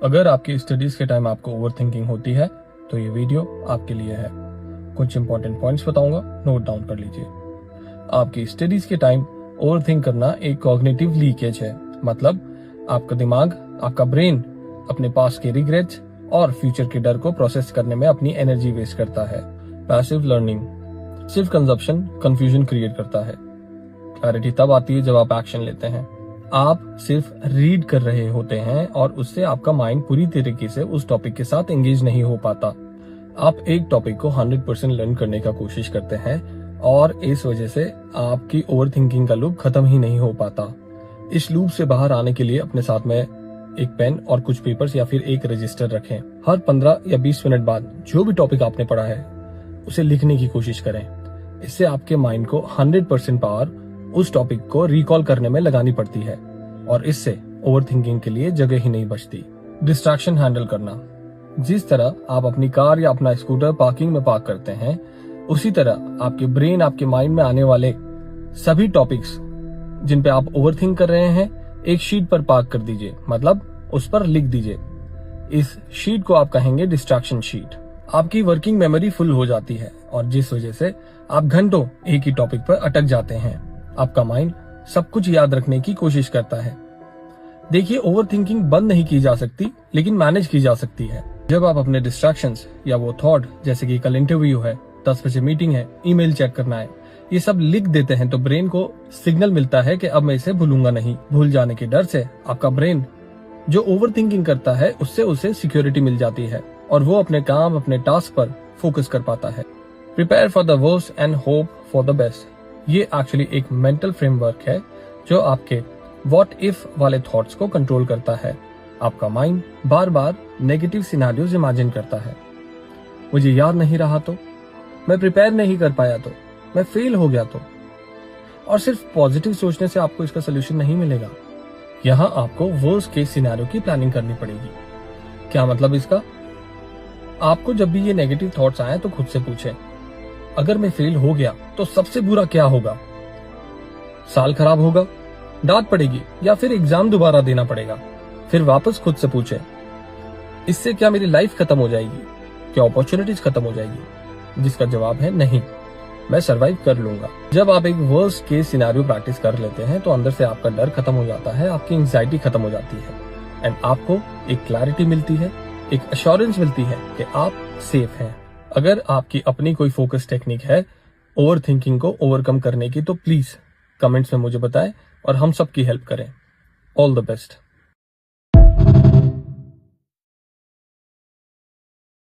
अगर आपकी स्टडीज के टाइम आपको ओवर थिंकिंग होती है तो ये वीडियो आपके लिए है। कुछ इंपॉर्टेंट पॉइंट्स बताऊंगा, नोट डाउन कर लीजिए। आपकी स्टडीज के टाइम ओवर थिंक करना एक कॉग्निटिव लीकेज है, मतलब आपका दिमाग, आपका ब्रेन अपने पास के रिग्रेट्स और फ्यूचर के डर को प्रोसेस करने में अपनी एनर्जी वेस्ट करता है। पैसिव लर्निंग, सिर्फ कंजप्शन कंफ्यूजन क्रिएट करता है। क्लैरिटी तब आती है जब आप एक्शन लेते हैं। आप सिर्फ रीड कर रहे होते हैं और उससे आपका माइंड पूरी तरीके से उस टॉपिक के साथ एंगेज नहीं हो पाता। आप एक टॉपिक को 100% लर्न करने का कोशिश करते हैं और इस वजह से आपकी ओवर थिंकिंग का लूप खत्म ही नहीं हो पाता। इस लूप से बाहर आने के लिए अपने साथ में एक पेन और कुछ पेपर्स या फिर एक रजिस्टर रखें। हर 15 या 20 मिनट बाद जो भी टॉपिक आपने पढ़ा है उसे लिखने की कोशिश करें। इससे आपके माइंड को 100% पावर उस टॉपिक को रिकॉल करने में लगानी पड़ती है और इससे ओवर थिंकिंग के लिए जगह ही नहीं बचती। डिस्ट्रैक्शन हैंडल करना, जिस तरह आप अपनी कार या अपना स्कूटर पार्किंग में पार्क करते हैं, उसी तरह आपके ब्रेन आपके माइंड में आने वाले सभी टॉपिक्स जिन पे आप ओवर थिंक कर रहे हैं एक शीट पर पार्क कर दीजिए, मतलब उस पर लिख दीजिए। इस शीट को आप कहेंगे डिस्ट्रैक्शन शीट। आपकी वर्किंग मेमोरी फुल हो जाती है और जिस वजह से आप घंटों एक ही टॉपिक पर अटक जाते हैं। आपका माइंड सब कुछ याद रखने की कोशिश करता है। देखिए, ओवर थिंकिंग बंद नहीं की जा सकती, लेकिन मैनेज की जा सकती है। जब आप अपने डिस्ट्रैक्शंस या वो थॉट, जैसे कि कल इंटरव्यू है, 10 बजे मीटिंग है, ईमेल चेक करना है, ये सब लिख देते हैं तो ब्रेन को सिग्नल मिलता है कि अब मैं इसे भूलूंगा नहीं। भूल जाने के डर से आपका ब्रेन जो ओवर थिंकिंग करता है उससे उसे सिक्योरिटी मिल जाती है और वो अपने काम, अपने टास्क पर फोकस कर पाता है। Prepare for the worst and hope for the best, ये एक्चुअली एक मेंटल फ्रेमवर्क है जो आपके व्हाट इफ वाले थॉट्स को कंट्रोल करता है। आपका माइंड बार बार नेगेटिव सिनेरियोज इमेजिन करता है। मुझे याद नहीं रहा तो, मैं प्रिपेयर नहीं कर पाया तो, मैं फेल हो गया तो। और सिर्फ पॉजिटिव सोचने से आपको इसका सोल्यूशन नहीं मिलेगा। यहाँ आपको वर्स्ट केस सिनेरियो की प्लानिंग करनी पड़ेगी। क्या मतलब इसका? आपको जब भी ये नेगेटिव थॉट्स आए तो खुद से पूछें, अगर मैं फेल हो गया तो सबसे बुरा क्या होगा? साल खराब होगा, डांट पड़ेगी या फिर एग्जाम दोबारा देना पड़ेगा? फिर वापस खुद से पूछें, इससे क्या मेरी लाइफ खत्म हो जाएगी? क्या अपॉर्चुनिटीज खत्म हो जाएगी? जिसका जवाब है नहीं, मैं सरवाइव कर लूंगा। जब आप एक वर्स्ट केस सिनेरियो प्रैक्टिस कर लेते हैं तो अंदर से आपका डर खत्म हो जाता है, आपकी एंजाइटी खत्म हो जाती है एंड आपको एक क्लैरिटी मिलती है, एक एश्योरेंस मिलती है कि आप सेफ हैं। अगर आपकी अपनी कोई फोकस टेक्निक है ओवर थिंकिंग को ओवरकम करने की तो प्लीज कमेंट्स में मुझे बताएं और हम सबकी हेल्प करें। All the best.